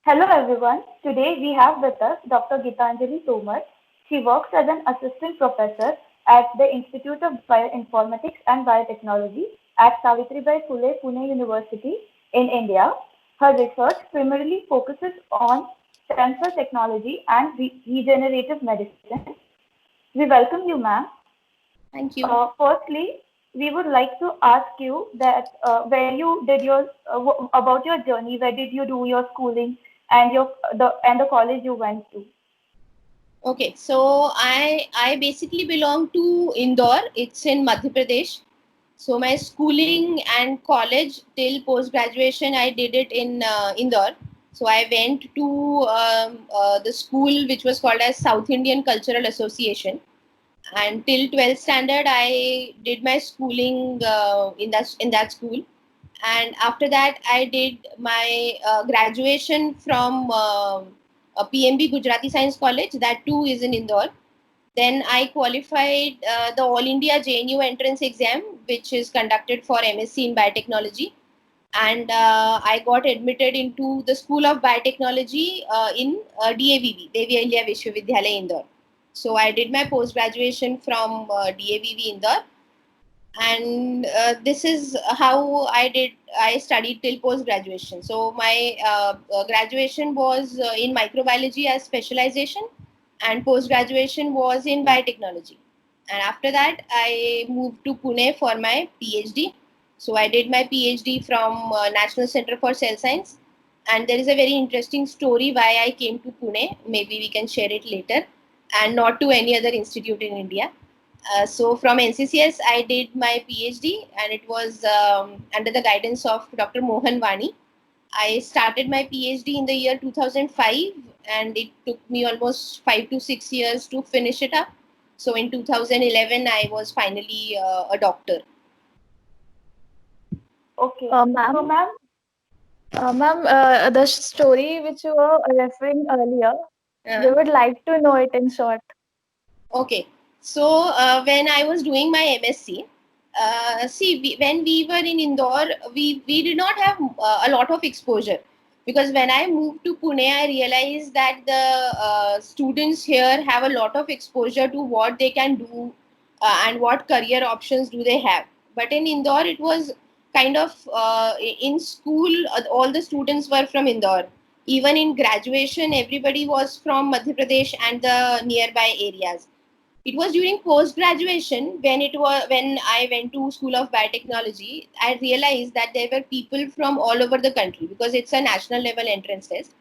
Hello everyone. Today we have with us Dr. Gitanjali Tomar. She works as an assistant professor at the Institute of Bioinformatics and Biotechnology at Savitribai Phule Pune University in India. Her research primarily focuses on stem cell technology and regenerative medicine. We welcome you, ma'am. Thank you. Firstly, we would like to ask you that where you did your about your journey. Where did you do your schooling and the college you went to? Okay, so I basically belong to Indore. It's in Madhya Pradesh. So my schooling and college till post graduation I did it in Indore. So I went to the school which was called as South Indian Cultural Association, and till 12th standard I did my schooling in that school. And after that I did my graduation from PMB Gujarati Science College. That too is in Indore. Then I qualified the All India JNU entrance exam, which is conducted for MSc in biotechnology. And I got admitted into the School of Biotechnology in DAVV, Devi Ahilya Vishwavidyalaya, Indore. So I did my post graduation from DAVV Indore, and this is how I studied till post graduation. So my graduation was in microbiology as specialization, and post graduation was in biotechnology. And after that I moved to Pune for my PhD. So I did my PhD from National Center for Cell Science. And there is a very interesting story why I came to Pune. Maybe we can share it later, and not to any other institute in India. So from NCCS, I did my PhD, and it was under the guidance of Dr. Mohan Vani. I started my PhD in the year 2005, and it took me almost 5 to 6 years to finish it up. So in 2011, I was finally a doctor. Okay, so Ma'am, ma'am, the story which you were referring earlier, we Uh, would like to know it in short. Okay, so when I was doing my MSc, when we were in Indore, we did not have a lot of exposure, because when I moved to Pune, I realized that the students here have a lot of exposure to what they can do and what career options do they have. But in Indore, it was kind of in school, all the students were from Indore. Even in graduation, everybody was from Madhya Pradesh and the nearby areas. It was during post graduation, when I went to School of Biotechnology. I realized that there were people from all over the country, because it's a national level entrance test.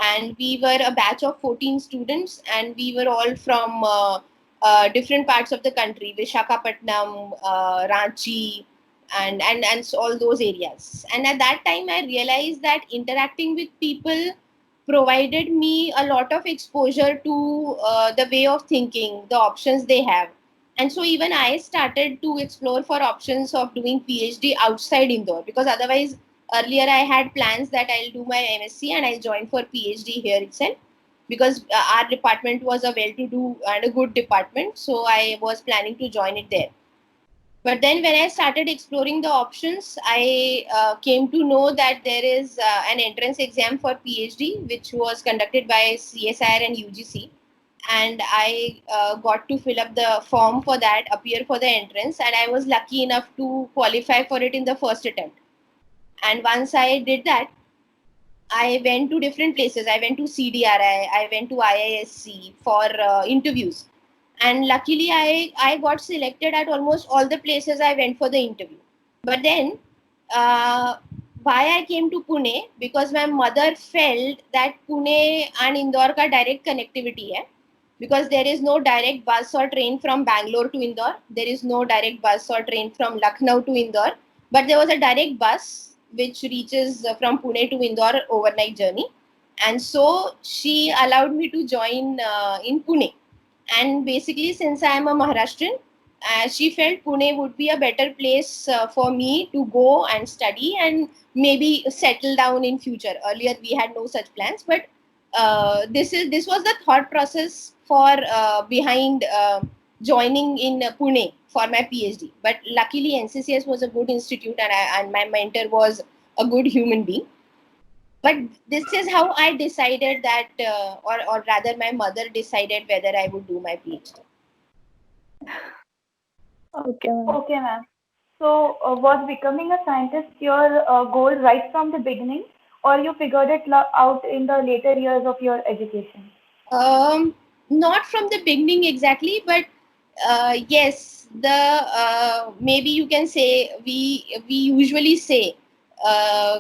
And we were a batch of 14 students, and we were all from different parts of the country: Vishakhapatnam, Ranchi, and so all those areas. And at that time I realized that interacting with people provided me a lot of exposure to the way of thinking, the options they have. And so even I started to explore for options of doing PhD outside Indore, because otherwise earlier I had plans that I'll do my MSc and I'll join for PhD here itself, because our department was a well-to-do and a good department, so I was planning to join it there. But then when I started exploring the options, I came to know that there is an entrance exam for PhD, which was conducted by CSIR and UGC. And I got to fill up the form for that, appear for the entrance, and I was lucky enough to qualify for it in the first attempt. And once I did that, I went to different places. I went to CDRI, I went to IISc for interviews. And luckily, I got selected at almost all the places I went for the interview. But then, uh, why I came to Pune? Because my mother felt that Pune and Indore ka direct connectivity hai. Because there is no direct bus or train from Bangalore to Indore. There is no direct bus or train from Lucknow to Indore. But there was a direct bus which reaches from Pune to Indore overnight journey. And so she allowed me to join in Pune. And basically, since I am a Maharashtrian, she felt Pune would be a better place for me to go and study and maybe settle down in future. Earlier, we had no such plans, but this was the thought process for behind joining in Pune for my PhD. But luckily, NCCS was a good institute, and my mentor was a good human being. But this is how I decided that, or rather, my mother decided whether I would do my PhD. Okay, ma'am. Okay, ma'am. So, was becoming a scientist your goal right from the beginning, or you figured it out in the later years of your education? Not from the beginning exactly, but yes, the maybe you can say we usually say uh,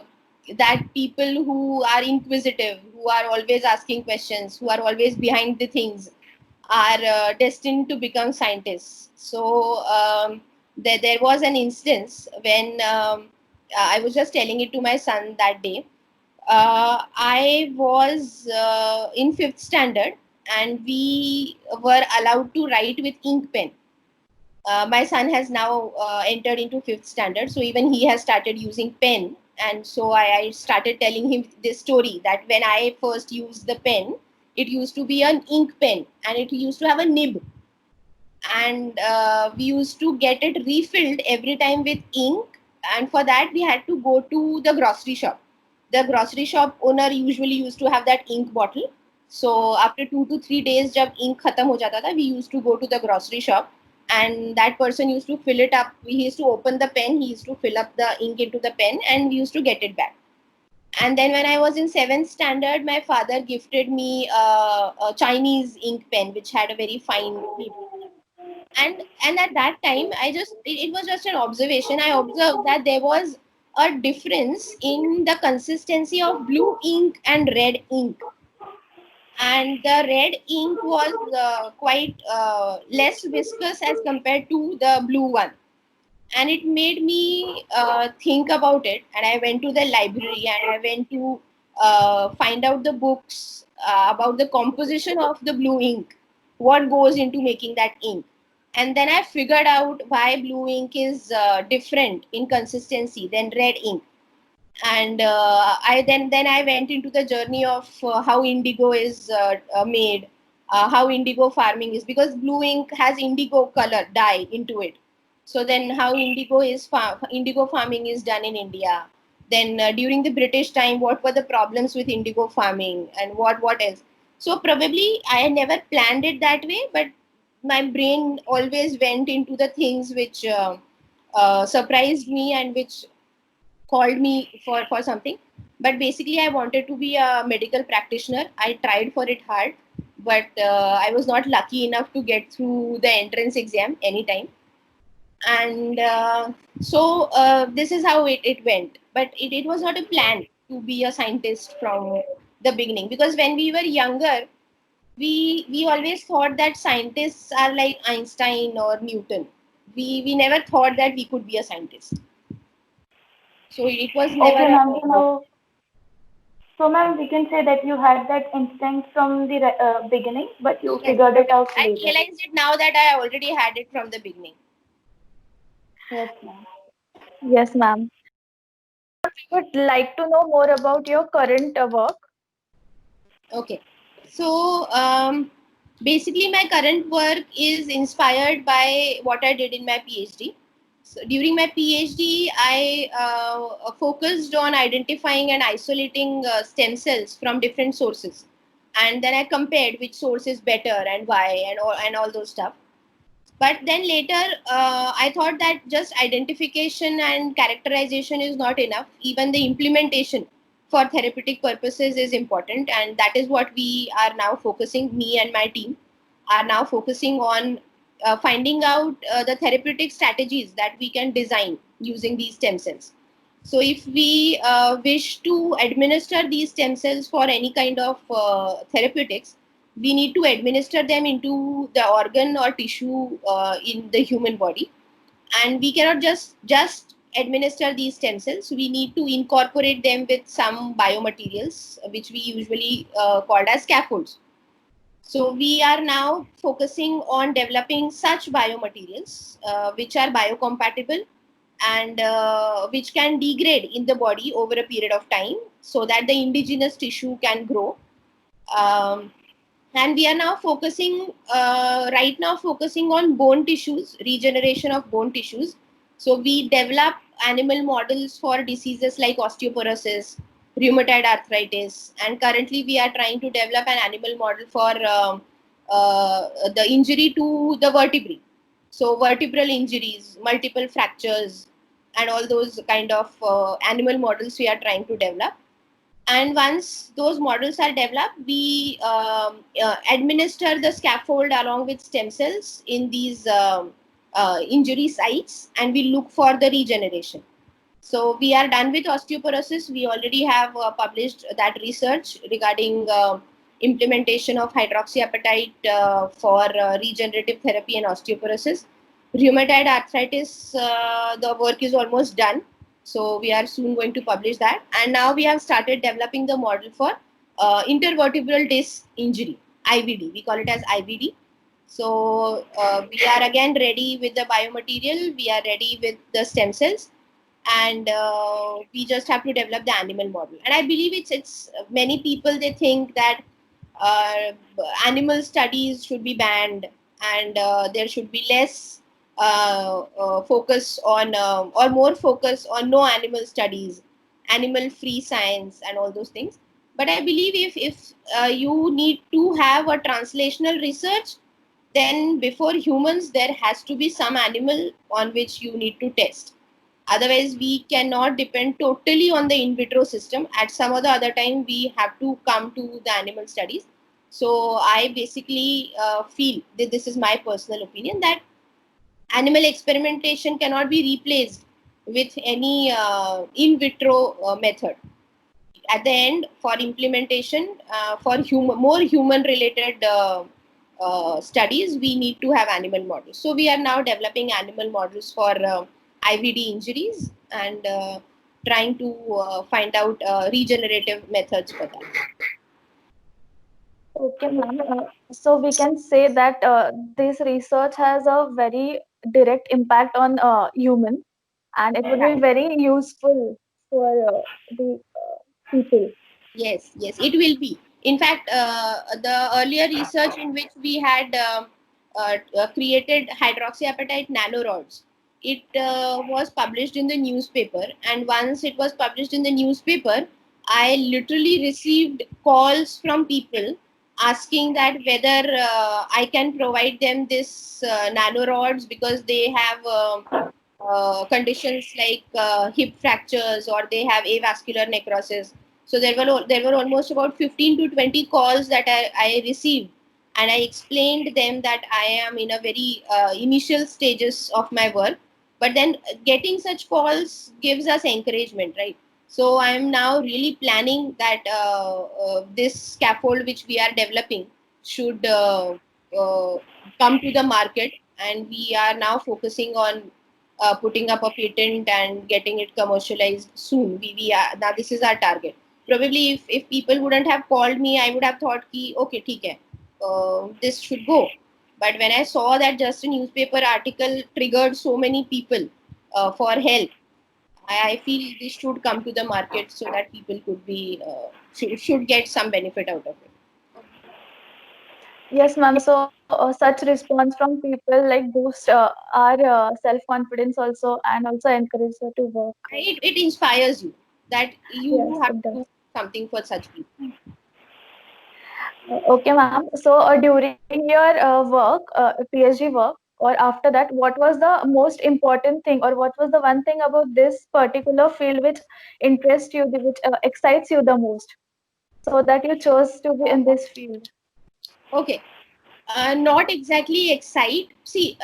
that people who are inquisitive, who are always asking questions, who are always behind the things, are destined to become scientists. So there was an instance when I was just telling it to my son that day. I was in fifth standard, and we were allowed to write with ink pen. My son has now entered into fifth standard, so even he has started using pen. And so I started telling him this story that when I first used the pen, it used to be an ink pen and it used to have a nib, and we used to get it refilled every time with ink, and for that we had to go to the grocery shop. The grocery shop owner usually used to have that ink bottle. So after 2 to 3 days jab ink khatam ho jata tha, we used to go to the grocery shop, and that person used to fill it up. He used to open the pen, he used to fill up the ink into the pen, and we used to get it back. And then when I was in seventh standard, my father gifted me a Chinese ink pen which had a very fine nib. And at that time, it was just an observation. I observed that there was a difference in the consistency of blue ink and red ink, and the red ink was quite less viscous as compared to the blue one. And it made me think about it, and I went to the library and I went to find out the books about the composition of the blue ink, what goes into making that ink. And then I figured out why blue ink is different in consistency than red ink. And then I went into the journey of how indigo is made, how indigo farming is, because blue ink has indigo color dye into it. So then how indigo farming is done in India. Then during the British time, what were the problems with indigo farming, and what else. So probably I never planned it that way, but my brain always went into the things which surprised me and which called me for something. But basically I wanted to be a medical practitioner. I tried for it hard, but I was not lucky enough to get through the entrance exam anytime. And this is how it went. But it was not a plan to be a scientist from the beginning, because when we were younger, we always thought that scientists are like Einstein or Newton. We never thought that we could be a scientist. So it was never Okay, a ma'am. So, ma'am, we can say that you had that instinct from the beginning, but you Yes, figured it correct. out I later. realized it now that I already had it from the beginning. Yes, ma'am. Yes, ma'am. Would like to know more about your current work. Okay. So basically, my current work is inspired by what I did in my PhD. So during my PhD, I focused on identifying and isolating stem cells from different sources, and then I compared which source is better and why, and all those stuff. But then later, I thought that just identification and characterization is not enough. Even the implementation for therapeutic purposes is important, and that is what we are now focusing. Me and my team are now focusing on finding out the therapeutic strategies that we can design using these stem cells. So if we wish to administer these stem cells for any kind of therapeutics, we need to administer them into the organ or tissue in the human body, and we cannot just administer these stem cells. We need to incorporate them with some biomaterials, which we usually called as scaffolds. So we are now focusing on developing such biomaterials which are biocompatible and which can degrade in the body over a period of time, so that the indigenous tissue can grow. um, and we are now focusing on bone tissues, regeneration of bone tissues. So we develop animal models for diseases like osteoporosis, rheumatoid arthritis, and currently we are trying to develop an animal model for the injury to the vertebrae. So vertebral injuries, multiple fractures, and all those kind of animal models we are trying to develop. And once those models are developed, we administer the scaffold along with stem cells in these injury sites, and we look for the regeneration. So we are done with osteoporosis. We already have published that research regarding implementation of hydroxyapatite for regenerative therapy and osteoporosis. Rheumatoid arthritis, the work is almost done. So we are soon going to publish that. And now we have started developing the model for intervertebral disc injury, IVD. We call it as IVD. So we are again ready with the biomaterial. We are ready with the stem cells, and we just have to develop the animal model. And I believe it's many people, they think that uh, animal studies should be banned, and there should be less focus on or more focus on no animal studies, animal free science, and all those things. But I believe if you need to have a translational research, then before humans there has to be some animal on which you need to test. Otherwise, we cannot depend totally on the in vitro system. At some or the other time, we have to come to the animal studies. So I basically feel that, this is my personal opinion, that animal experimentation cannot be replaced with any in vitro method. At the end, for implementation, for more human related studies, we need to have animal models. So we are now developing animal models for IVD injuries, and trying to find out regenerative methods for that. Okay, ma'am. So we can say that this research has a very direct impact on human, and it would be very useful for the people. Yes, it will be. In fact, the earlier research in which we had created hydroxyapatite nanorods, it was published in the newspaper. And once it was published in the newspaper, I literally received calls from people asking that whether I can provide them this nanorods, because they have conditions like hip fractures, or they have avascular necrosis. So there were almost about 15 to 20 calls that I received, and I explained them that I am in a very initial stages of my work. But then getting such calls gives us encouragement, right? So I am now really planning that this scaffold which we are developing should uh, come to the market, and we are now focusing on putting up a patent and getting it commercialized soon. We are, now this is our target. Probably if people wouldn't have called me, I would have thought ki, okay, theek hai, this should go. But when I saw that just a newspaper article triggered so many people for help, I feel this should come to the market so that people could be should get some benefit out of it. Yes, ma'am. So such response from people like boost our self-confidence also, and also encourage her to work. It inspires you that Yes, you have it to does. do something for such people. Okay, ma'am. So during your work, PhD work, or after that, what was the most important thing, or what was the one thing about this particular field which interests you, which excites you the most, so that you chose to be in this field? Okay. Not exactly excite. See,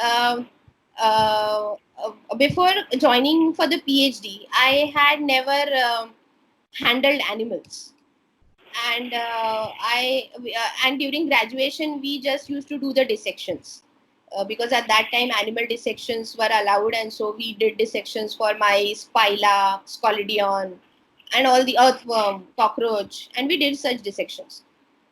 before joining for the PhD, I had never handled animals, and and during graduation we just used to do the dissections, because at that time animal dissections were allowed, and so we did dissections for mice, pila, scolidion, and all the earthworm, cockroach, and we did such dissections.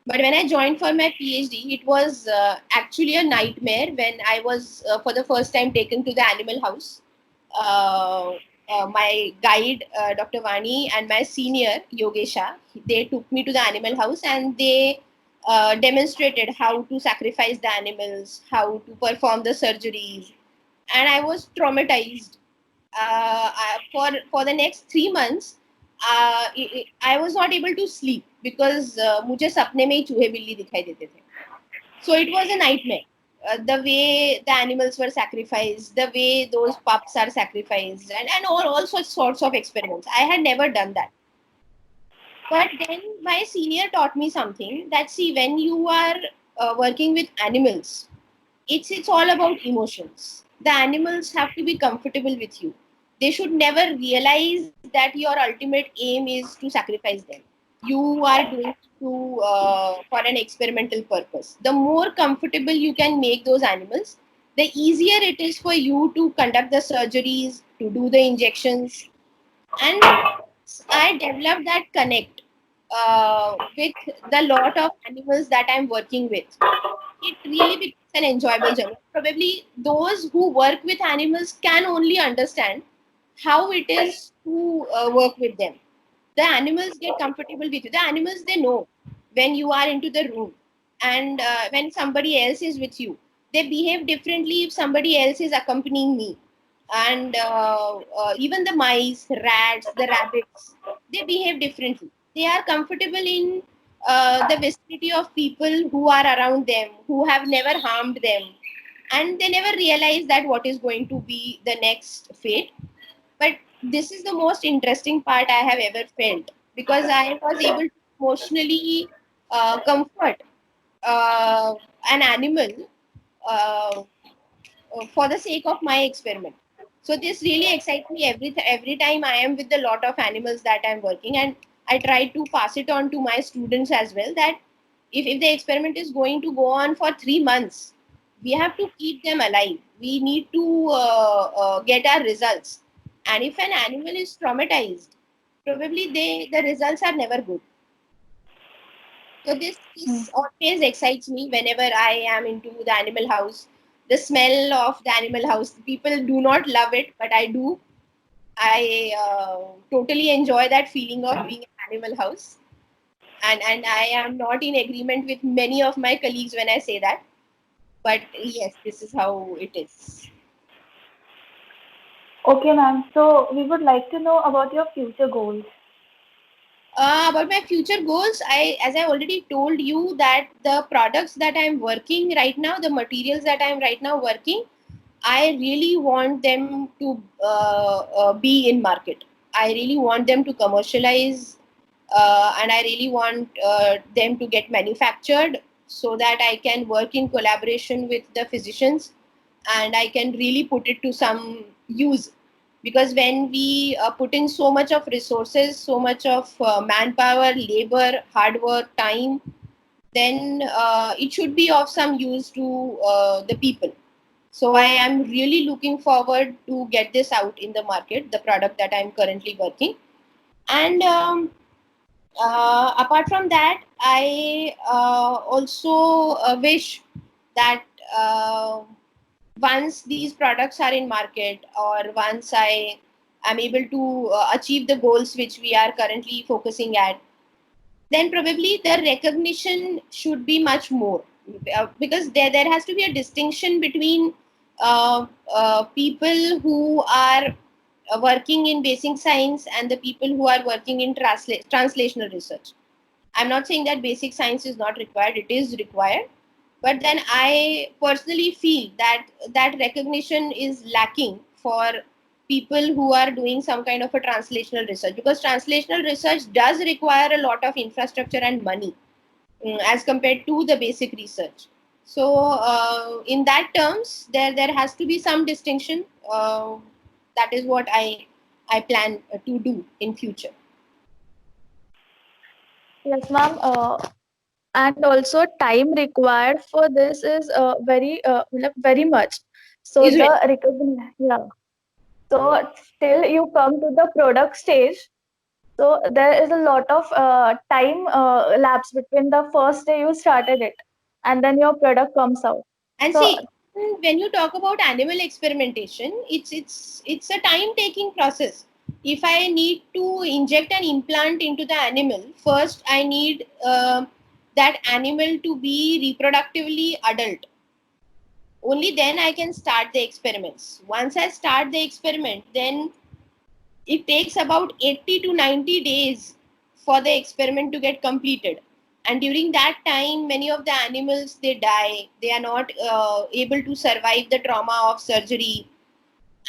But when I joined for my PhD, it was actually a nightmare when I was for the first time taken to the animal house. Uh, my guide, Dr. Vani, and my senior, Yogesha, they took me to the animal house, and they demonstrated how to sacrifice the animals, how to perform the surgeries. And I was traumatized. For the next 3 months, I was not able to sleep because मुझे सपने में ही चूहे बिल्ली दिखाई देते थे. So it was a nightmare. The way the animals were sacrificed, the way those pups are sacrificed, and all sorts of experiments. I had never done that. But then my senior taught me something that, see, when you are working with animals, it's all about emotions. The animals have to be comfortable with you. They should never realize that your ultimate aim is to sacrifice them. You are doing it to for an experimental purpose. The more comfortable you can make those animals, the easier it is for you to conduct the surgeries, to do the injections. And I developed that connect with the lot of animals that I'm working with. It really becomes an enjoyable journey. Probably those who work with animals can only understand how it is to work with them. The animals get comfortable with you. The animals, they know when you are into the room and when somebody else is with you. They behave differently if somebody else is accompanying me. And even the mice, rats, the rabbits, they behave differently. They are comfortable in the vicinity of people who are around them, who have never harmed them, and they never realize that what is going to be the next fate. But this is the most interesting part I have ever felt, because I was able to emotionally comfort uh, an animal uh, for the sake of my experiment. So this really excites me every time I am with the lot of animals that I'm working, and I try to pass it on to my students as well, that if the experiment is going to go on for 3 months, we have to keep them alive. We need to get our results. And if an animal is traumatized, probably the results are never good. So this always excites me whenever I am into the animal house. The smell of the animal house. People do not love it, but I do. I totally enjoy that feeling of being in an animal house, and I am not in agreement with many of my colleagues when I say that. But yes, this is how it is. Okay, ma'am. So we would like to know about your future goals. About my future goals, as I already told you, that the products that I'm working right now, the materials that I'm right now working, I really want them to be in market. I really want them to commercialize, and I really want them to get manufactured so that I can work in collaboration with the physicians and I can really put it to some use. Because when we put in so much of resources, so much of manpower, labor, hard work, time, then it should be of some use to the people. So I am really looking forward to get this out in the market, the product that I'm currently working. And apart from that, I also wish that once these products are in market, or once I am able to achieve the goals which we are currently focusing at, then probably the recognition should be much more, because there has to be a distinction between people who are working in basic science and the people who are working in translational research. I'm not saying that basic science is not required, it is required, but then I personally feel that that recognition is lacking for people who are doing some kind of a translational research, because translational research does require a lot of infrastructure and money, as compared to the basic research. So in that terms, there has to be some distinction. That is what I plan to do in future. Yes, ma'am. And also time required for this is very much. So Is the very recognition, yeah. So till you come to the product stage, so there is a lot of time lapse between the first day you started it and then your product comes out. And So see, when you talk about animal experimentation, it's a time taking process. If I need to inject an implant into the animal, first I need that animal to be reproductively adult. Only then I can start the experiments. Once I start the experiment, then it takes about 80 to 90 days for the experiment to get completed. And during that time, many of the animals, they die. They are not able to survive the trauma of surgery.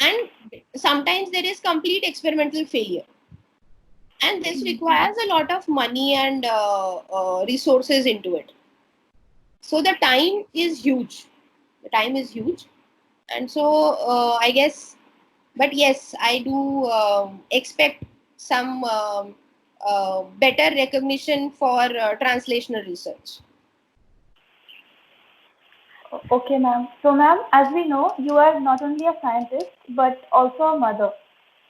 And sometimes there is complete experimental failure. And this requires a lot of money and resources into it. So the time is huge. The time is huge. And so I guess, but yes, I do expect some better recognition for translational research. Okay, ma'am. So, ma'am, as we know, you are not only a scientist but also a mother.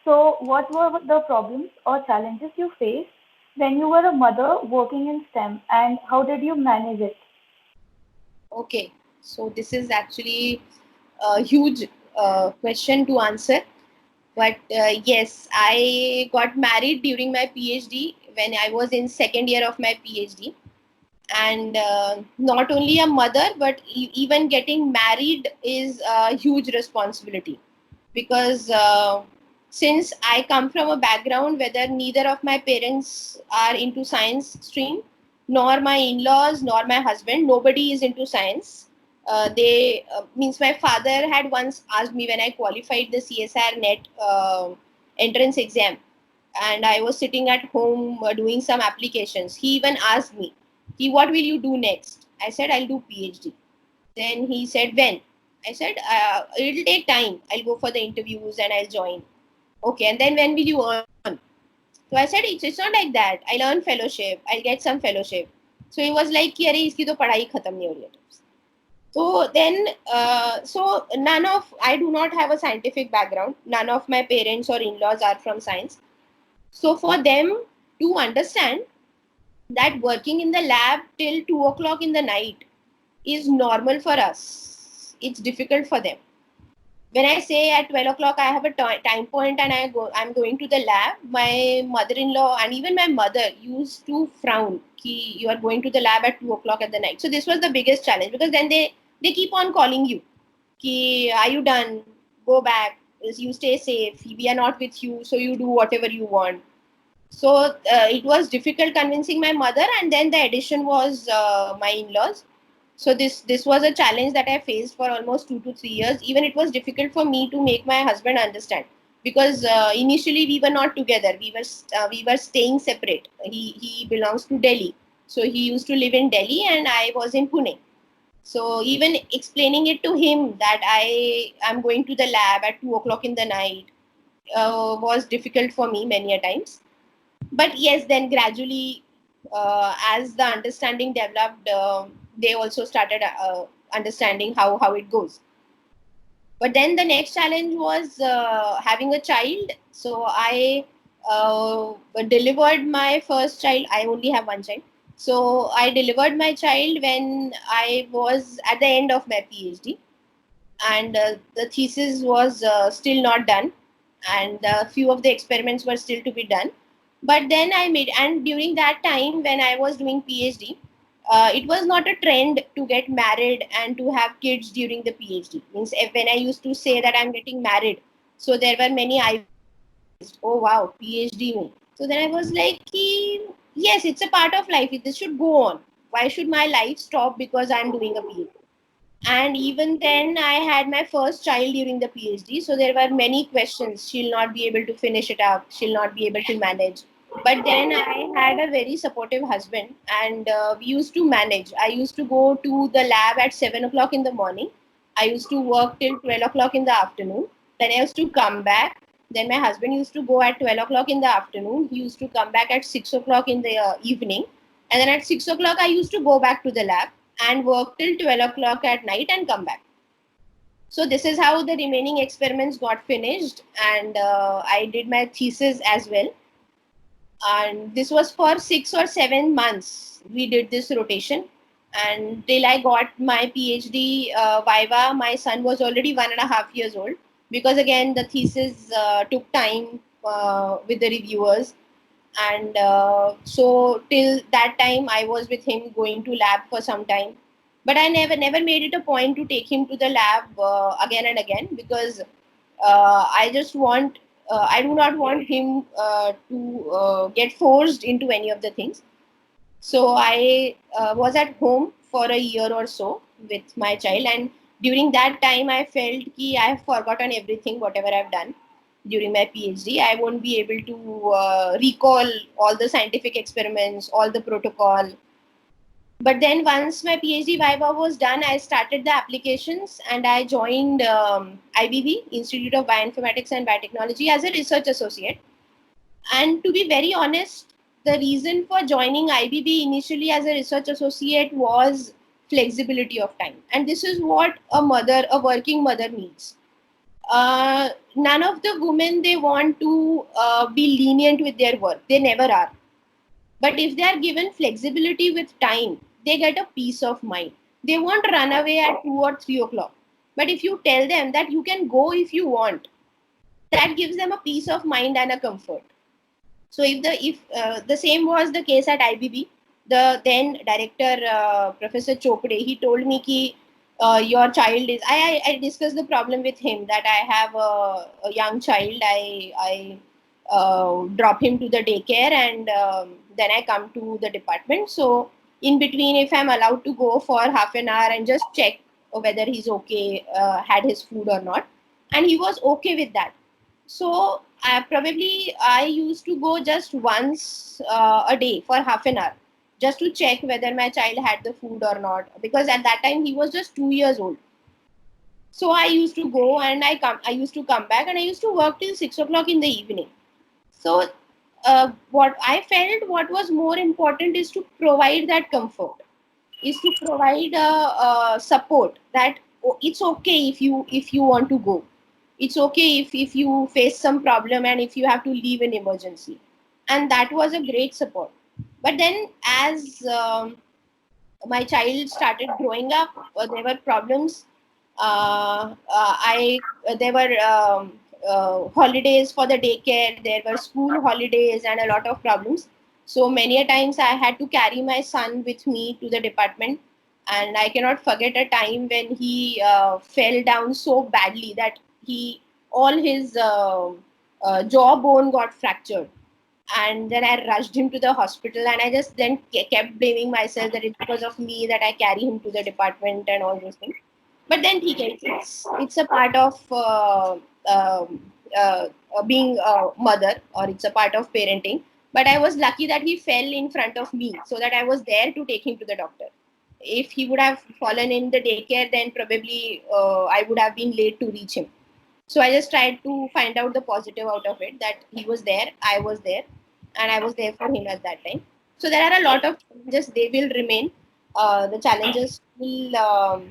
So, what were the problems or challenges you faced when you were a mother working in STEM, and how did you manage it? Okay, so this is actually a huge question to answer. But yes, I got married during my PhD when I was in second year of my PhD. And not only a mother, but even getting married is a huge responsibility, because since I come from a background whether neither of my parents are into science stream, nor my in-laws, nor my husband, nobody is into science. They means my father had once asked me when I qualified the CSR net entrance exam, and I was sitting at home doing some applications. He even asked me, "What will you do next?" I said, "I'll do PhD." Then he said, "When?" I said, "It'll take time. I'll go for the interviews and I'll join." Okay, and then when will you earn? So I said, it's not like that. I'll earn fellowship. I'll get some fellowship. So he was like, कि अरे इसकी तो पढ़ाई खत्म नहीं हो रही है. So then, so I do not have a scientific background. None of my parents or in-laws are from science. So for them to understand that working in the lab till 2 o'clock in the night is normal for us, it's difficult for them. When I say at 12 o'clock I have a time point and I'm going to the lab, my mother-in-law and even my mother used to frown. Ki, you are going to the lab at 2 o'clock at the night. So this was the biggest challenge, because then they keep on calling you. Ki, are you done? Go back. You stay safe. We are not with you, so you do whatever you want. So it was difficult convincing my mother, and then the addition was my in-laws. So this was a challenge that I faced for almost 2 to 3 years. Even it was difficult for me to make my husband understand, because initially we were not together. We were staying separate. He belongs to Delhi, so he used to live in Delhi, and I was in Pune. So even explaining it to him that I am going to the lab at 2 o'clock in the night was difficult for me many a times. But yes, then gradually, as the understanding developed, they also started understanding how it goes. But then the next challenge was having a child. So I delivered my first child. I only have one child. So I delivered my child when I was at the end of my PhD, and the thesis was still not done, and a few of the experiments were still to be done. But then I made, and during that time when I was doing PhD, it was not a trend to get married and to have kids during the PhD. Means when I used to say that I'm getting married, so there were many oh wow, PhD mein. So then I was like, yes, it's a part of life. This should go on. Why should my life stop because I'm doing a PhD? And even then, I had my first child during the PhD. So there were many questions. She'll not be able to finish it up. She'll not be able to manage. But then I had a very supportive husband, and we used to manage. I used to go to the lab at 7 o'clock in the morning. I used to work till 12 o'clock in the afternoon. Then I used to come back. Then my husband used to go at 12 o'clock in the afternoon. He used to come back at 6 o'clock in the evening. And then at 6 o'clock, I used to go back to the lab and work till 12 o'clock at night and come back. So this is how the remaining experiments got finished, and I did my thesis as well. And this was for 6 or 7 months. We did this rotation, and till I got my PhD viva, my son was already 1.5 years old, because again the thesis took time with the reviewers, and so till that time I was with him going to lab for some time. But I never made it a point to take him to the lab again and again, because I just want I do not want him to get forced into any of the things. So I was at home for a year or so with my child, and during that time, I felt that I have forgotten everything, whatever I've done during my PhD. I won't be able to recall all the scientific experiments, all the protocol. But then once my PhD Viva was done, I started the applications and I joined IBB, Institute of Bioinformatics and Biotechnology, as a research associate. And to be very honest, the reason for joining IBB initially as a research associate was flexibility of time. And this is what a working mother needs. None of the women, they want to be lenient with their work. They never are. But if they are given flexibility with time, they get a peace of mind. They won't run away at 2 or 3 o'clock. But if you tell them that you can go if you want, that gives them a peace of mind and a comfort. So if the same was the case at IBB, the then director, Professor Chopde, he told me ki your child is. I discussed the problem with him that I have a young child. I drop him to the daycare and then I come to the department. So in between, if I'm allowed to go for half an hour and just check whether he's okay, had his food or not, and he was okay with that. So I used to go just once a day for half an hour, just to check whether my child had the food or not. Because at that time he was just 2 years old. So I used to go and I used to come back and I used to work till 6 o'clock in the evening. So what I felt, what was more important is to provide that comfort, is to provide support that it's okay if you want to go, it's okay if you face some problem and if you have to leave in emergency. And that was a great support. But then as my child started growing up, there were problems. I There were holidays for the daycare, there were school holidays and a lot of problems. So many a times I had to carry my son with me to the department, and I cannot forget a time when he fell down so badly that he all his jawbone got fractured. And then I rushed him to the hospital, and I just then kept blaming myself that it's because of me that I carry him to the department and all those things. But then it's a part of being a mother, or it's a part of parenting. But I was lucky that he fell in front of me, so that I was there to take him to the doctor. If he would have fallen in the daycare, then probably I would have been late to reach him. So I just tried to find out the positive out of it, that he was there, I was there, and I was there for him at that time. So there are a lot of challenges, they will remain. The challenges will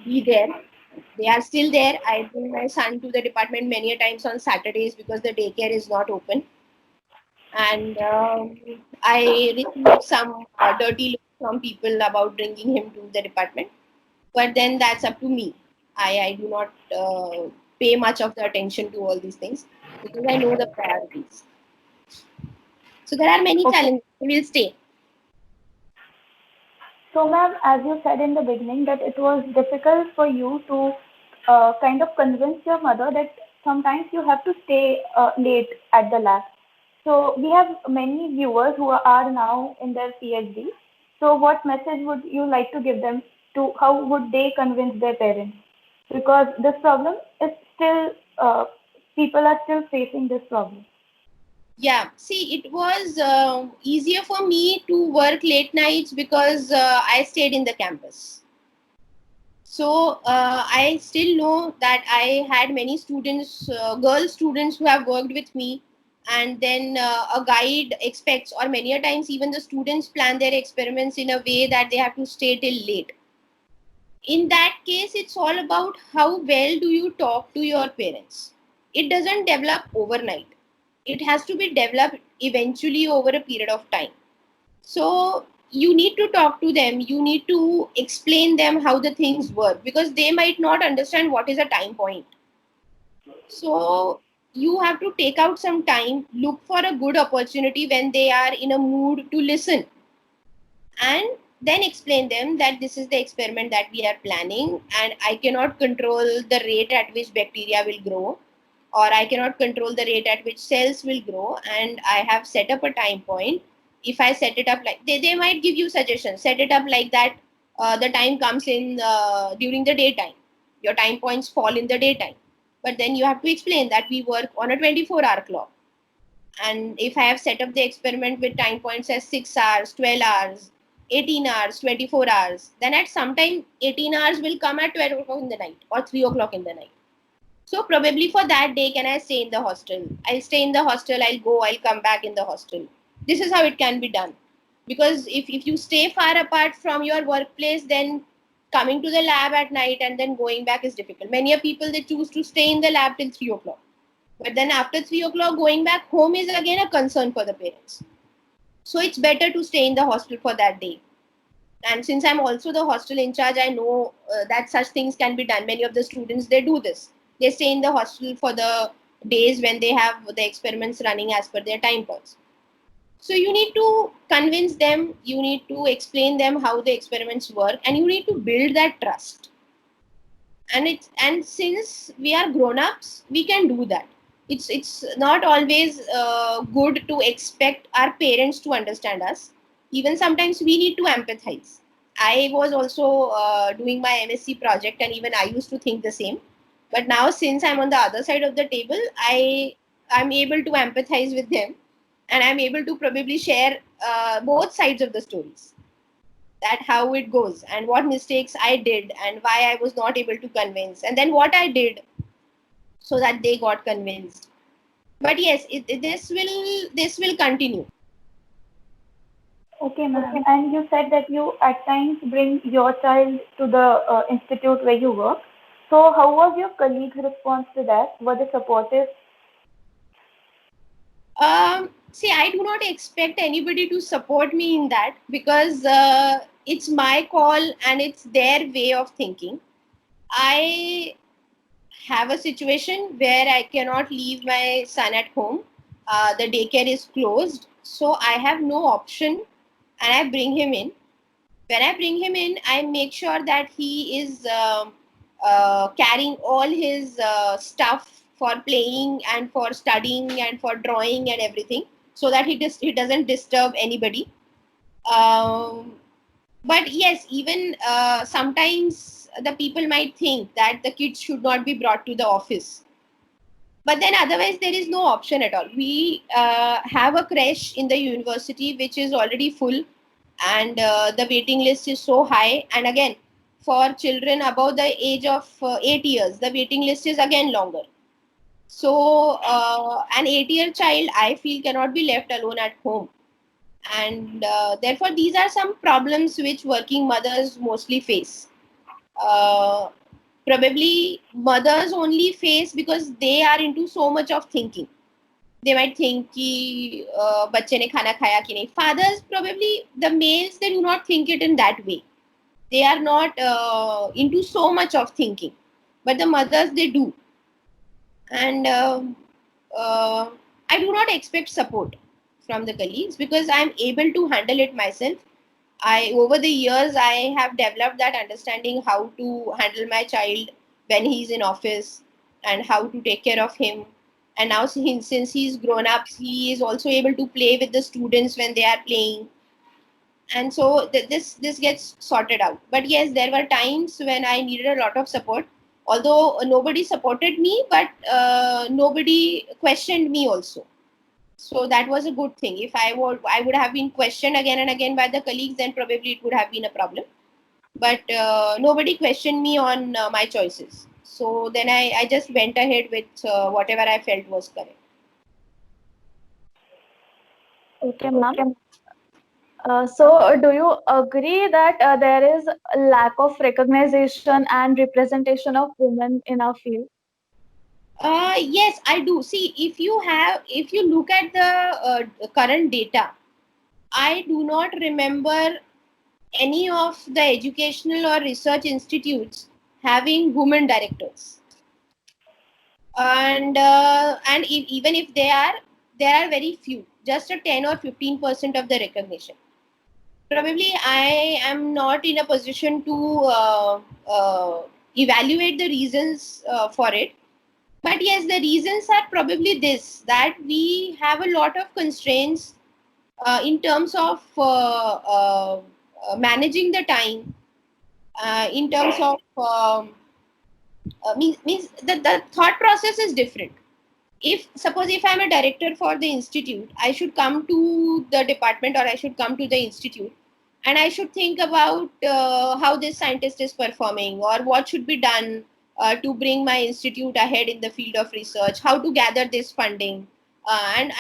be there. They are still there. I bring my son to the department many a times on Saturdays because the daycare is not open. And I received some dirty looks from people about bringing him to the department. But then that's up to me. I do not pay much of the attention to all these things because I know the priorities. So there are many Okay. challenges. We will stay. So, ma'am, as you said in the beginning, that it was difficult for you to kind of convince your mother that sometimes you have to stay late at the lab. So, we have many viewers who are now in their PhD. So, what message would you like to give them to how would they convince their parents? Because this problem is still, people are still facing this problem. Yeah, see, it was easier for me to work late nights because I stayed in the campus. So I still know that I had many students, girl students who have worked with me, and then a guide expects, or many a times even the students plan their experiments in a way that they have to stay till late. In that case, it's all about how well do you talk to your parents. It doesn't develop overnight. It has to be developed eventually over a period of time. So you need to talk to them, you need to explain them how the things work, because they might not understand what is a time point. So you have to take out some time, look for a good opportunity when they are in a mood to listen, and then explain them that this is the experiment that we are planning and I cannot control the rate at which bacteria will grow. or I cannot control the rate at which cells will grow, and I have set up a time point. If I set it up like, they might give you suggestions, set it up like that, the time comes in during the daytime. Your time points fall in the daytime. But then you have to explain that we work on a 24-hour clock. And if I have set up the experiment with time points as 6 hours, 12 hours, 18 hours, 24 hours, then at some time 18 hours will come at 12 o'clock in the night or 3 o'clock in the night. So probably for that day, can I stay in the hostel? I'll stay in the hostel, I'll come back in the hostel. This is how it can be done. Because if you stay far apart from your workplace, then coming to the lab at night and then going back is difficult. Many of people, they choose to stay in the lab till 3 o'clock. But then after 3 o'clock, going back home is again a concern for the parents. So it's better to stay in the hostel for that day. And since I'm also the hostel in charge, I know that such things can be done. Many of the students, they do this. They stay in the hostel for the days when they have the experiments running as per their time points. So you need to convince them, you need to explain them how the experiments work, and you need to build that trust. And since we are grown-ups, we can do that. It's not always good to expect our parents to understand us. Even sometimes we need to empathize. I was also doing my MSc project, and even I used to think the same. But now, since I'm on the other side of the table, I'm able to empathize with them, and I'm able to probably share both sides of the stories, that how it goes and what mistakes I did and why I was not able to convince, and then what I did so that they got convinced. But yes, this will continue. Okay, ma'am. And you said that you at times bring your child to the institute where you work. So how was your colleagues' response to that? Were they supportive? See, I do not expect anybody to support me in that, because it's my call and it's their way of thinking. I have a situation where I cannot leave my son at home. The daycare is closed, so I have no option, and I bring him in. When I bring him in, I make sure that he is carrying all his stuff for playing and for studying and for drawing and everything, so that he doesn't disturb anybody. Um, but yes, even sometimes the people might think that the kids should not be brought to the office. But then otherwise, there is no option at all. We have a creche in the university which is already full, and the waiting list is so high. And again, for children above the age of 8 years, the waiting list is again longer. So an 8-year child, I feel, cannot be left alone at home. And therefore, these are some problems which working mothers mostly face. Uh, Probably mothers only face because they are into so much of thinking. They might think कि बच्चे ने खाना खाया कि नहीं. Fathers, probably the males, they do not think it in that way. They are not into so much of thinking, but the mothers, they do. And I do not expect support from the colleagues, because I am able to handle it myself. Over the years, I have developed that understanding how to handle my child when he's in office and how to take care of him. And now, since he's grown up, he is also able to play with the students when they are playing. And so this gets sorted out. But yes, there were times when I needed a lot of support. Although nobody supported me, but nobody questioned me also. So that was a good thing. If I would have been questioned again and again by the colleagues, then probably it would have been a problem. But nobody questioned me on my choices. So then I just went ahead with whatever I felt was correct. Okay, ma'am. So, do you agree that there is a lack of recognition and representation of women in our field? Yes, I do. See, if you look at the current data, I do not remember any of the educational or research institutes having women directors. And even if there are very few, just a 10 or 15% of the recognition. Probably I am not in a position to evaluate the reasons for it. But yes, the reasons are probably this, that we have a lot of constraints in terms of managing the time, in terms of means the thought process is different. If suppose if I'm a director for the institute, I should come to the department or I should come to the institute and I should think about how this scientist is performing or what should be done to bring my institute ahead in the field of research, how to gather this funding, and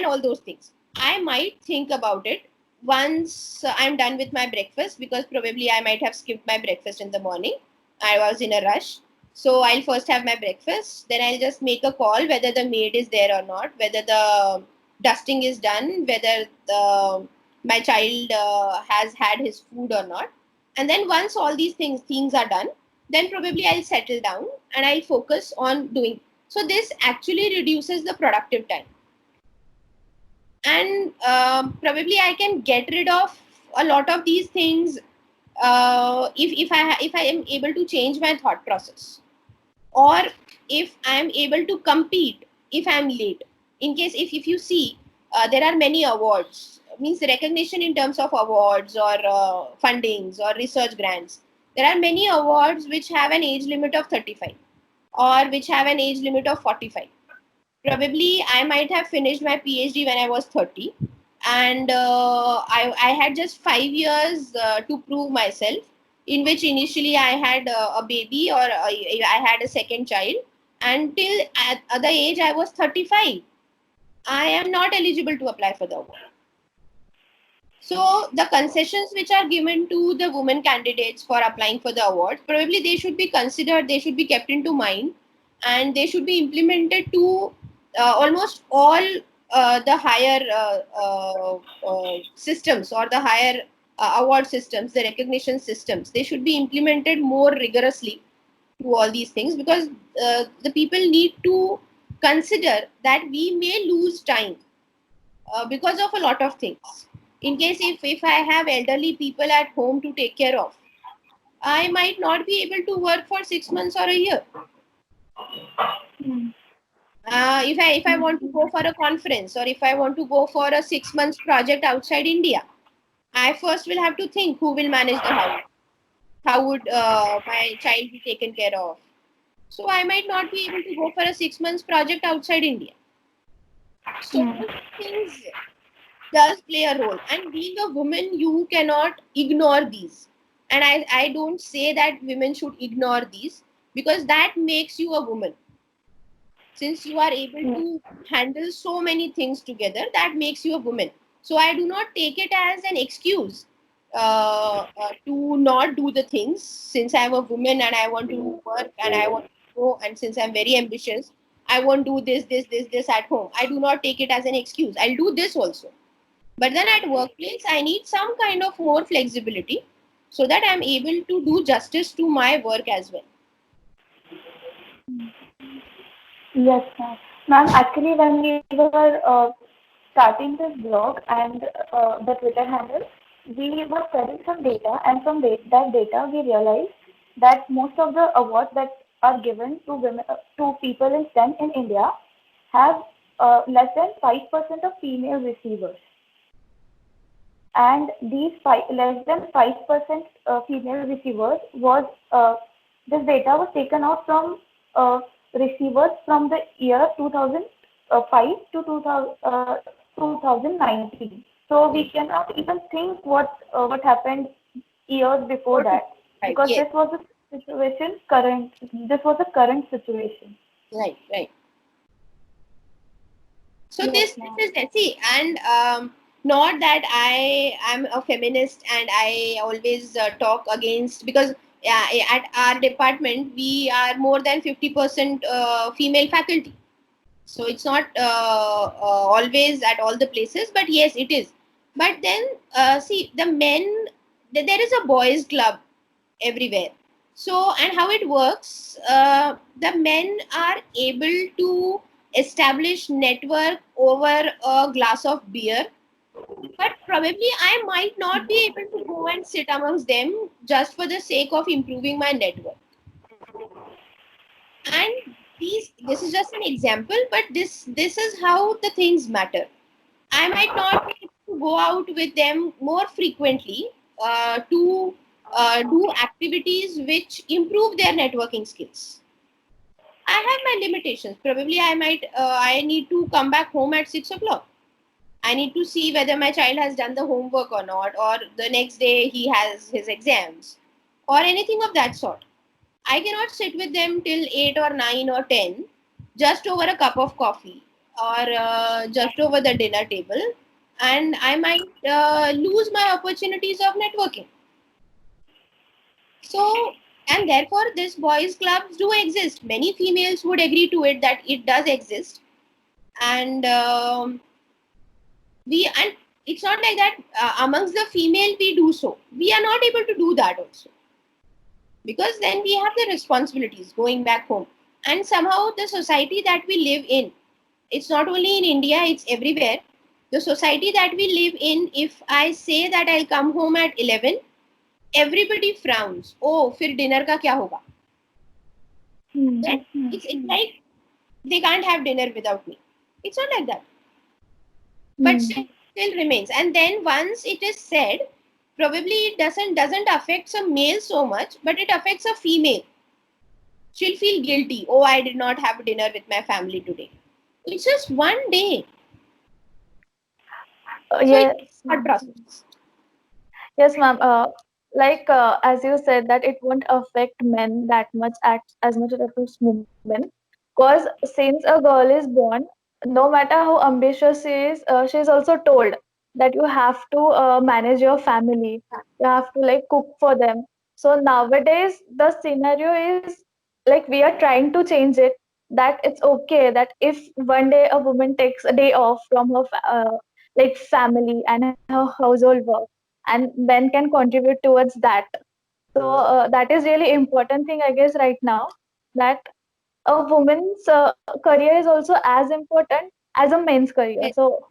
all those things. I might think about it once I'm done with my breakfast, because probably I might have skipped my breakfast in the morning. I was in a rush, so I'll first have my breakfast, then I'll just make a call whether the maid is there or not, whether the dusting is done, whether my child has had his food or not. And then once all these things are done, then probably I'll settle down and I'll focus on doing. So this actually reduces the productive time. And probably I can get rid of a lot of these things if I am able to change my thought process, or if I'm able to compete if I'm late. In case if you see, there are many awards, means recognition in terms of awards or fundings or research grants. There are many awards which have an age limit of 35 or which have an age limit of 45. Probably I might have finished my PhD when I was 30, and I had just 5 years to prove myself, in which initially I had a baby, or I had a second child. Until at the age I was 35, I am not eligible to apply for the award. So the concessions which are given to the women candidates for applying for the award, probably they should be considered, they should be kept into mind, and they should be implemented to almost all the higher systems, or the higher award systems, the recognition systems. They should be implemented more rigorously to all these things, because the people need to consider that we may lose time because of a lot of things. In case if I have elderly people at home to take care of, I might not be able to work for 6 months or a year. If I want to go for a conference, or if I want to go for a 6 months project outside India, I first will have to think who will manage the house, how would my child be taken care of. So I might not be able to go for a 6 months project outside India. So things does play a role, and being a woman, you cannot ignore these. And I don't say that women should ignore these, because that makes you a woman. Since you are able to handle so many things together, that makes you a woman. So I do not take it as an excuse to not do the things. Since I'm a woman and I want to work and I want to go, and since I'm very ambitious, I won't do this at home. I do not take it as an excuse. I'll do this also. But then at workplace, I need some kind of more flexibility, so that I'm able to do justice to my work as well. Yes, ma'am. Ma'am, actually, when we were starting this blog and the Twitter handle, we were studying some data, and from that data, we realized that most of the awards that are given to women, to people in STEM in India, have less than 5% of female receivers. And these less than 5% female receivers was this data was taken out from receivers from the year 2005 to 2019. So we cannot even think what happened years before that, Right. because Yes. this was a situation current. This was a current situation. Right. So Yes, this ma'am. is see, and not that I am a feminist and I always talk against, because yeah, at our department we are more than 50% female faculty. So it's not always at all the places, but yes, it is. But then see, the men, there is a boys club everywhere. So, and how it works, the men are able to establish network over a glass of beer, but probably I might not be able to go and sit amongst them just for the sake of improving my network. And this is just an example, but this is how the things matter. I might not be able to go out with them more frequently to do activities which improve their networking skills. I have my limitations. Probably I need to come back home at 6 o'clock. I need to see whether my child has done the homework or not, or the next day he has his exams, or anything of that sort. I cannot sit with them till 8 or 9 or 10 just over a cup of coffee or just over the dinner table, and I might lose my opportunities of networking. So, and therefore, these boys' clubs do exist. Many females would agree to it that it does exist, and and it's not like that amongst the female we do so. We are not able to do that also, because then we have the responsibilities going back home. And somehow the society that we live in, it's not only in India, it's everywhere. The society that we live in, if I say that I'll come home at 11, everybody frowns. Oh, फिर dinner का क्या होगा? It's like they can't have dinner without me. It's not like that. But still remains. And then once it is said, probably it doesn't affect a male so much, but it affects a female. She'll feel guilty. Oh, I did not have dinner with my family today. It's just one day. Yes. It's not process. Yes, ma'am. As you said, that it won't affect men that much as much as it affects women. Because since a girl is born, no matter how ambitious she is also told that you have to manage your family. You have to like cook for them. So nowadays, the scenario is like we are trying to change it. That it's okay that if one day a woman takes a day off from her like family and her household work, and men can contribute towards that. So that is really important thing, I guess, right now, that a woman's career is also as important as a man's career. Yes. So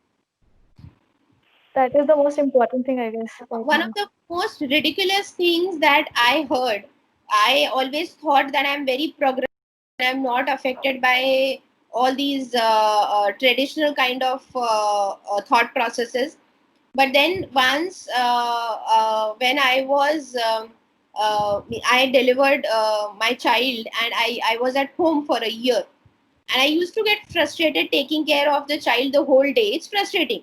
that is the most important thing, I guess, right One now. of the most ridiculous things that I heard, I always thought that I'm very progressive. I'm not affected by all these traditional kind of thought processes. But then once when I delivered my child, and I was at home for a year, and I used to get frustrated taking care of the child the whole day. It's frustrating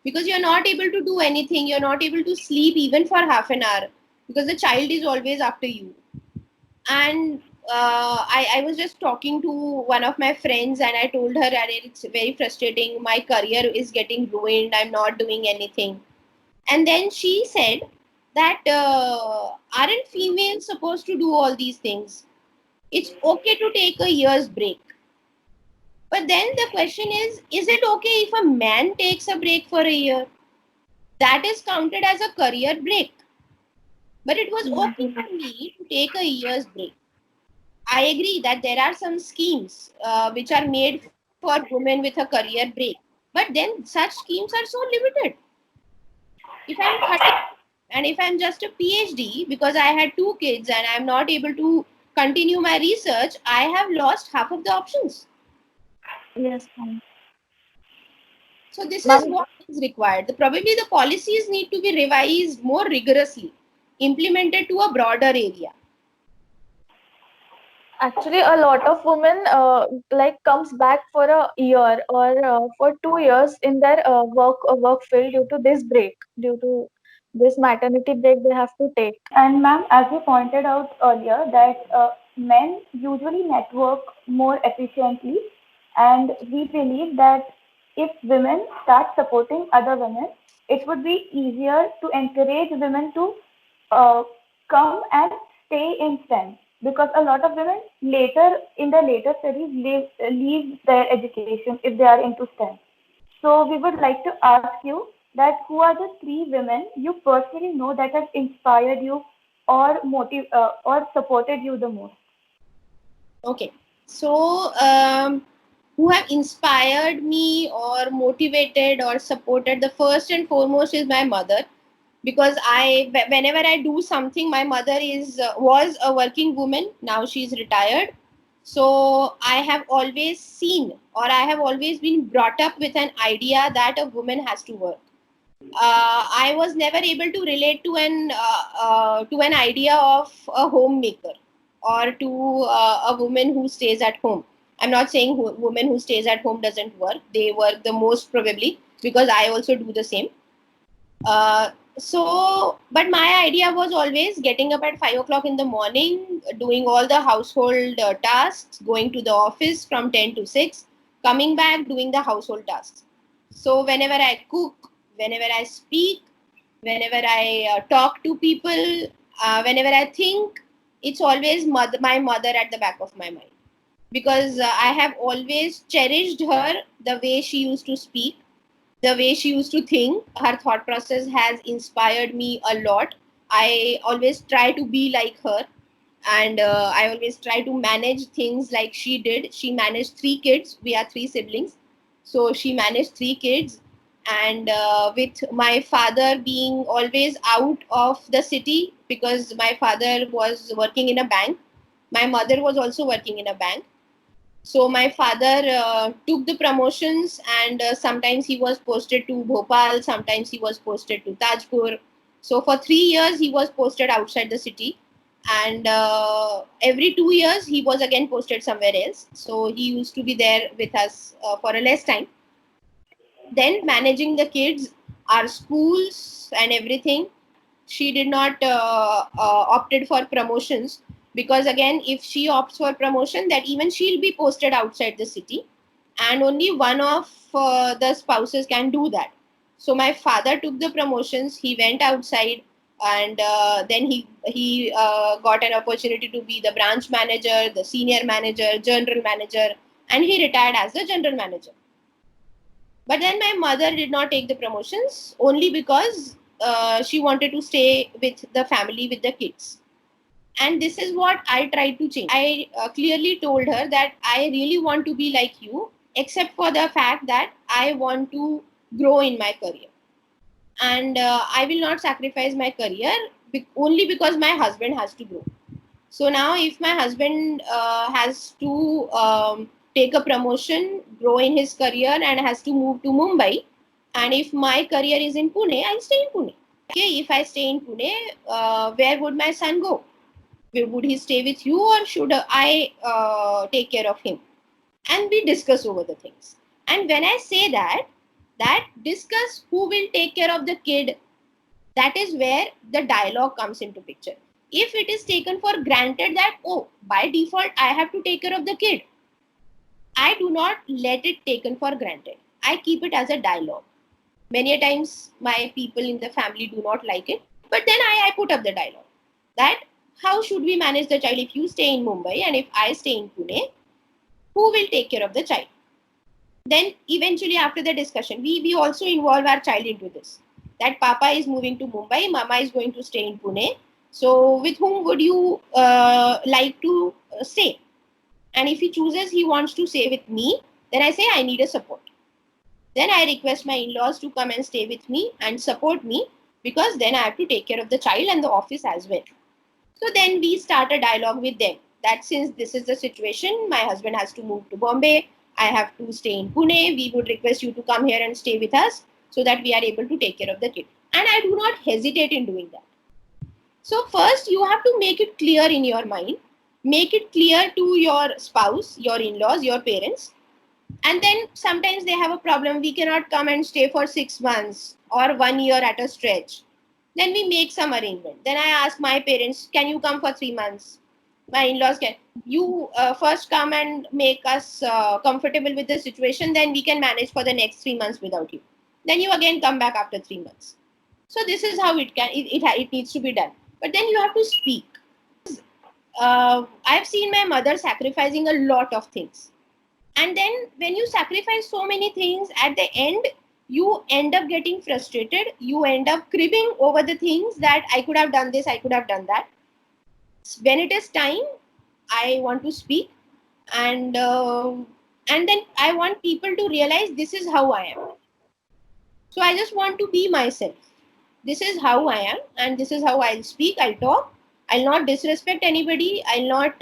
because you're not able to do anything. You're not able to sleep even for half an hour because the child is always after you. And I was just talking to one of my friends, and I told her that it's very frustrating. My career is getting ruined. I'm not doing anything. And then she said that aren't females supposed to do all these things? It's okay to take a year's break. But then the question is it okay if a man takes a break for a year? That is counted as a career break. But it was okay for me to take a year's break. I agree that there are some schemes which are made for women with a career break. But then such schemes are so limited. If I'm 30 and if I'm just a PhD because I had 2 kids and I'm not able to continue my research, I have lost half of the options. Yes, ma'am. So this Ma'am, is what is required. Probably the policies need to be revised more rigorously, implemented to a broader area. actually, a lot of women like comes back for a year or for 2 years in their work field due to this break, due to this maternity break they have to take. And ma'am, as you pointed out earlier, that men usually network more efficiently, and we believe that if women start supporting other women, it would be easier to encourage women to uh, come and stay in STEM, because a lot of women later in their later studies leave their education if they are into STEM. So we would like to ask you that who are the 3 women you personally know that have inspired you or or supported you the most? Okay. So who have inspired me or motivated or supported, the first and foremost is my mother, because whenever I do something, my mother was a working woman. Now she's retired. So I have always seen, or I have always been brought up with an idea that a woman has to work. I was never able to relate to an idea of a homemaker or to a woman who stays at home. I'm not saying woman who stays at home doesn't work. They work the most probably, because I also do the same. But my idea was always getting up at 5 o'clock in the morning, doing all the household tasks, going to the office from 10 to 6, coming back, doing the household tasks. So whenever I cook, whenever I speak, whenever I talk to people, whenever I think, it's always my mother at the back of my mind. Because I have always cherished her, the way she used to speak, the way she used to think. Her thought process has inspired me a lot. I always try to be like her, and I always try to manage things like she did. She managed 3 kids. We are 3 siblings. So she managed 3 kids. And with my father being always out of the city, because my father was working in a bank, my mother was also working in a bank. So my father took the promotions, and sometimes he was posted to Bhopal, sometimes he was posted to Tajpur. So for 3 years he was posted outside the city, and every 2 years he was again posted somewhere else. So he used to be there with us for a less time. Then managing the kids, our schools and everything, she did not opted for promotions, because again, if she opts for promotion, that even she'll be posted outside the city, and only one of the spouses can do that. So my father took the promotions. He went outside, and then he got an opportunity to be the branch manager, the senior manager, general manager, and he retired as the general manager. But then my mother did not take the promotions, only because she wanted to stay with the family, with the kids. And this is what I tried to change. I clearly told her that I really want to be like you, except for the fact that I want to grow in my career. And I will not sacrifice my career only because my husband has to grow. So now, if my husband has to take a promotion, grow in his career, and has to move to Mumbai, and if my career is in Pune, I'll stay in Pune. Okay, if I stay in Pune, where would my son go? Would he stay with you, or should I take care of him? And we discuss over the things. And when I say that discuss who will take care of the kid, that is where the dialogue comes into picture. If it is taken for granted that, oh, by default I have to take care of the kid, I do not let it taken for granted. I keep it as a dialogue. Many a times my people in the family do not like it, but then I put up the dialogue that how should we manage the child if you stay in Mumbai and if I stay in Pune, who will take care of the child? Then eventually after the discussion, we also involve our child into this. That Papa is moving to Mumbai, Mama is going to stay in Pune. So with whom would you like to stay? And if he chooses he wants to stay with me, then I say I need a support. Then I request my in-laws to come and stay with me and support me, because then I have to take care of the child and the office as well. So then we start a dialogue with them that since this is the situation, my husband has to move to Bombay, I have to stay in Pune, we would request you to come here and stay with us so that we are able to take care of the kid. And I do not hesitate in doing that. So first you have to make it clear in your mind, make it clear to your spouse, your in-laws, your parents. And then sometimes they have a problem, we cannot come and stay for 6 months or 1 year at a stretch. Then we make some arrangement. Then I ask my parents, can you come for 3 months? My in-laws can. You first come and make us comfortable with the situation, then we can manage for the next 3 months without you. Then you again come back after 3 months. So this is how it needs to be done. But then you have to speak. I've seen my mother sacrificing a lot of things. And then when you sacrifice so many things, at the end, you end up getting frustrated. You end up cribbing over the things that I could have done this, I could have done that. When it is time, I want to speak, and then I want people to realize this is how I am. So I just want to be myself. This is how I am, and this is how I'll speak, I'll talk. I'll not disrespect anybody. I'll not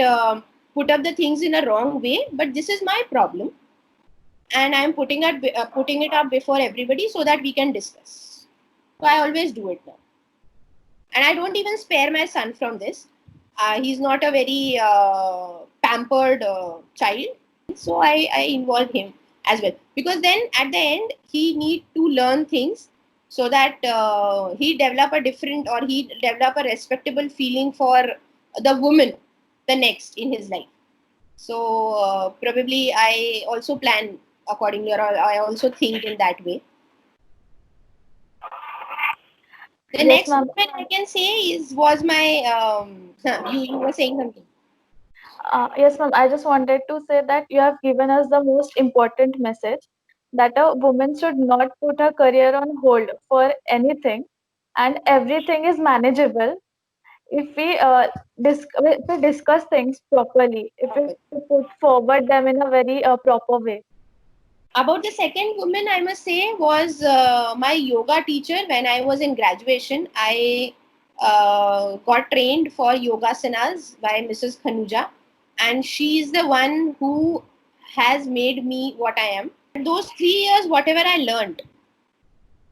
put up the things in a wrong way, but this is my problem, and I'm putting it up before everybody so that we can discuss. So I always do it now, and I don't even spare my son from this. He's not a very pampered child, so I involve him as well, because then at the end he need to learn things so that he develop a different, or he develop a respectable feeling for the woman the next in his life. So probably I also plan accordingly, or I also think in that way. The Yes, next ma'am. woman I can say was my you were saying something. Yes, ma'am. I just wanted to say that you have given us the most important message that a woman should not put her career on hold for anything, and everything is manageable if we if we discuss things properly, if we put forward them in a very proper way. About the second woman, I must say, was my yoga teacher when I was in graduation. I got trained for yogasanas by Mrs. Khanuja, and she is the one who has made me what I am. Those 3 years, whatever I learned,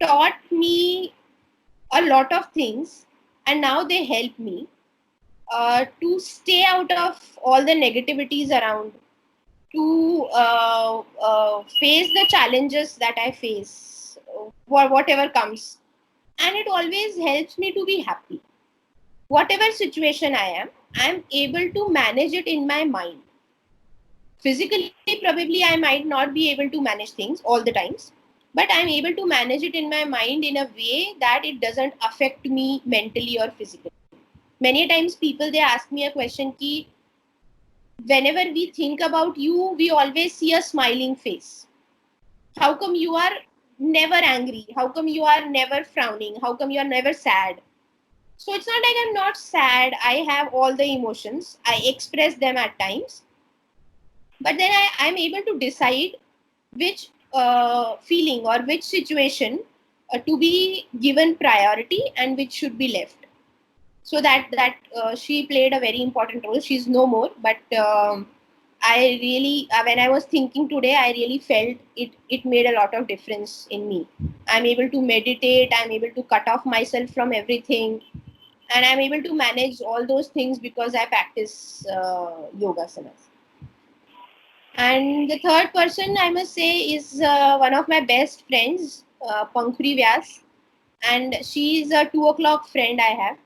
taught me a lot of things, and now they help me to stay out of all the negativities around, to face the challenges that I face, whatever comes. And it always helps me to be happy. Whatever situation I'm able to manage it in my mind. Physically, probably I might not be able to manage things all the times, but I'm able to manage it in my mind in a way that it doesn't affect me mentally or physically. Many times people, they ask me a question ki, whenever we think about you, we always see a smiling face. How come you are never angry? How come you are never frowning? How come you are never sad? So it's not like I'm not sad. I have all the emotions. I express them at times. But then I'm able to decide which feeling or which situation to be given priority and which should be left. So that she played a very important role. She's no more, but I really, when I was thinking today, I really felt it made a lot of difference in me. I'm able to meditate, I'm able to cut off myself from everything, and I'm able to manage all those things because I practice yoga asanas. And the third person I must say is one of my best friends, Pankhuri Vyas, and she's a 2 o'clock friend I have,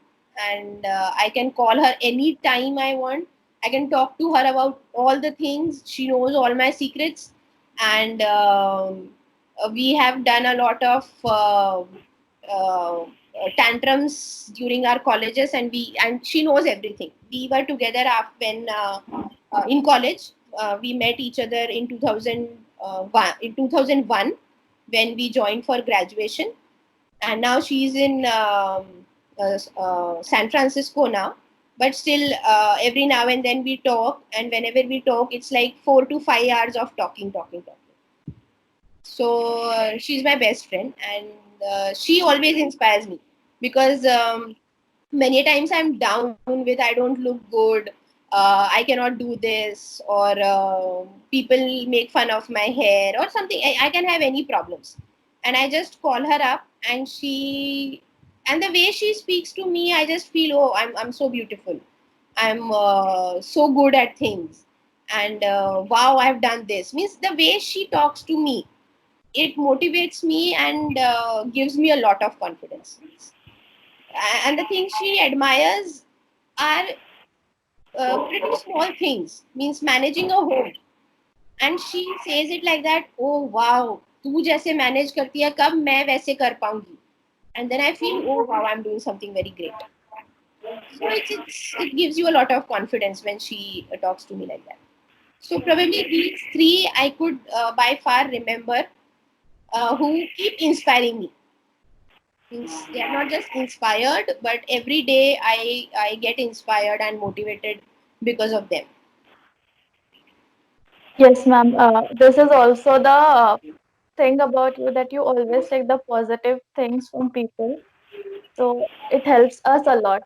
and I can call her anytime I want. I can talk to her about all the things. She knows all my secrets, and we have done a lot of tantrums during our colleges, and she knows everything. We were together when in college. We met each other in 2001 when we joined for graduation, and now she's in San Francisco now. But still, every now and then we talk, and whenever we talk, it's like 4 to 5 hours of talking. So she's my best friend, and she always inspires me because many times I'm down with I don't look good, I cannot do this, or people make fun of my hair or something. I can have any problems, and I just call her up, and and the way she speaks to me, I just feel, oh, I'm so beautiful. I'm so good at things, and wow, I've done this. Means the way she talks to me, it motivates me and gives me a lot of confidence. And the things she admires are pretty small things, means managing a home. And she says it like that, oh wow, तू जैसे manage करती है कब मैं वैसे कर पाऊंगी. And then I feel, oh wow, I'm doing something very great. So it gives you a lot of confidence when she talks to me like that. So probably these three I could by far remember who keep inspiring me. Means they are not just inspired, but every day I get inspired and motivated because of them. Yes, ma'am. This is also the thing about you that you always take the positive things from people. So it helps us a lot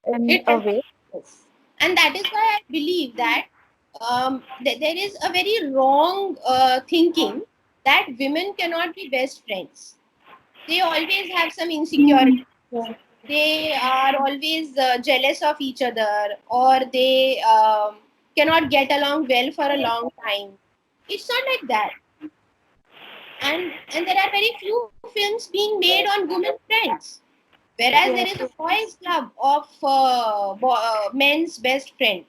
in It a way. helps. And that is why I believe that there is a very wrong thinking that women cannot be best friends. They always have some insecurity. Yeah. They are always jealous of each other, or they cannot get along well for a long time. It's not like that. And there are very few films being made on women friends, whereas there is a Yes. boys club of men's best friend,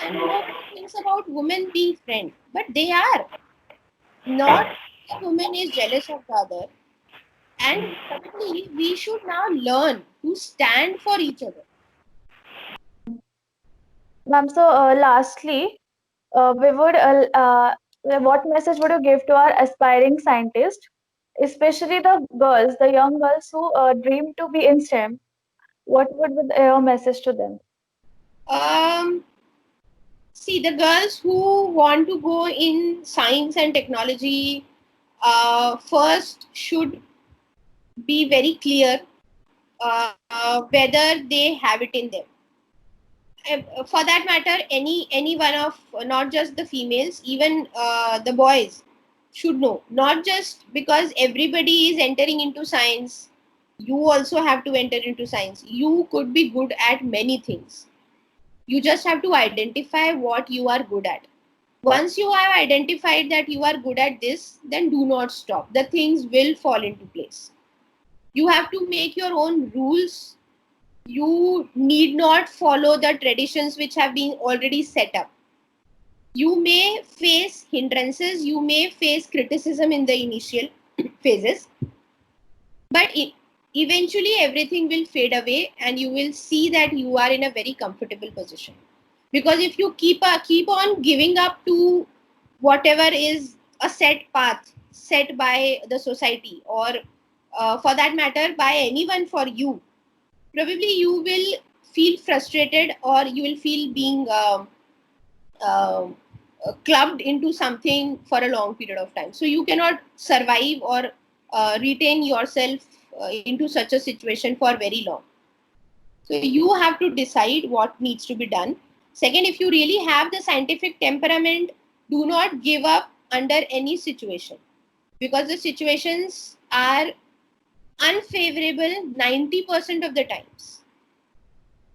and nobody thinks about women being friends, but they are. Not every woman is jealous of the other, and probably we should now learn to stand for each other. Ma'am, so lastly, we would what message would you give to our aspiring scientists, especially the girls, the young girls who dream to be in STEM? What would be your message to them? um See, the girls who want to go in science and technology first should be very clear whether they have it in them. For that matter, any one of, not just the females, even the boys should know. Not just because everybody is entering into science, you also have to enter into science. You could be good at many things. You just have to identify what you are good at. Once you have identified that you are good at this, then do not stop. The things will fall into place. You have to make your own rules. You need not follow the traditions which have been already set up. You may face hindrances, you may face criticism in the initial phases, but eventually everything will fade away and you will see that you are in a very comfortable position. Because if you keep on giving up to whatever is a set path set by the society, or for that matter by anyone for you, probably you will feel frustrated, or you will feel being um clubbed into something for a long period of time. So you cannot survive or retain yourself into such a situation for very long. So you have to decide what needs to be done. Second, if you really have the scientific temperament, do not give up under any situation, because the situations are unfavorable 90% of the times.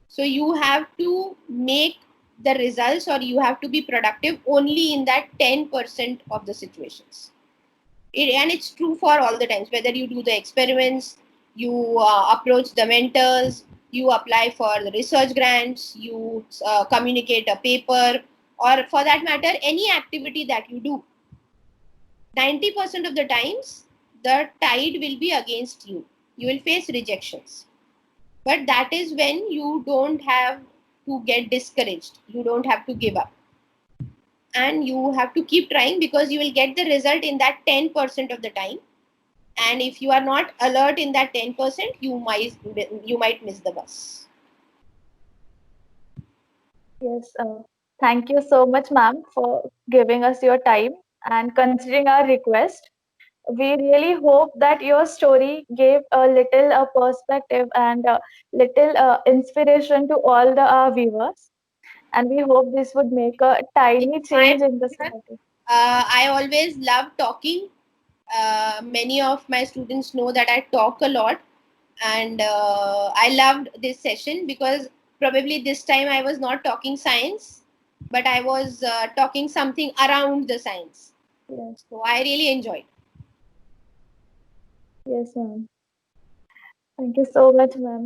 So you have to make the results, or you have to be productive only in that 10% of the situations. And it's true for all the times, whether you do the experiments, you approach the mentors, you apply for the research grants, you communicate a paper, or for that matter any activity that you do, 90% of the times the tide will be against you. You will face rejections, but that is when you don't have to get discouraged, you don't have to give up, and you have to keep trying, because you will get the result in that 10% of the time. And if you are not alert in that 10%, you might miss the bus. Yes, thank you so much, ma'am, for giving us your time and considering our request. We really hope that your story gave a little perspective and a little inspiration to all the viewers. And we hope this would make a tiny It's my change in the pleasure. society. I always love talking. Many of my students know that I talk a lot, and I loved this session because probably this time I was not talking science, but I was talking something around the science. Yes, So I really enjoyed. yes, ma'am. Thank you so much, ma'am.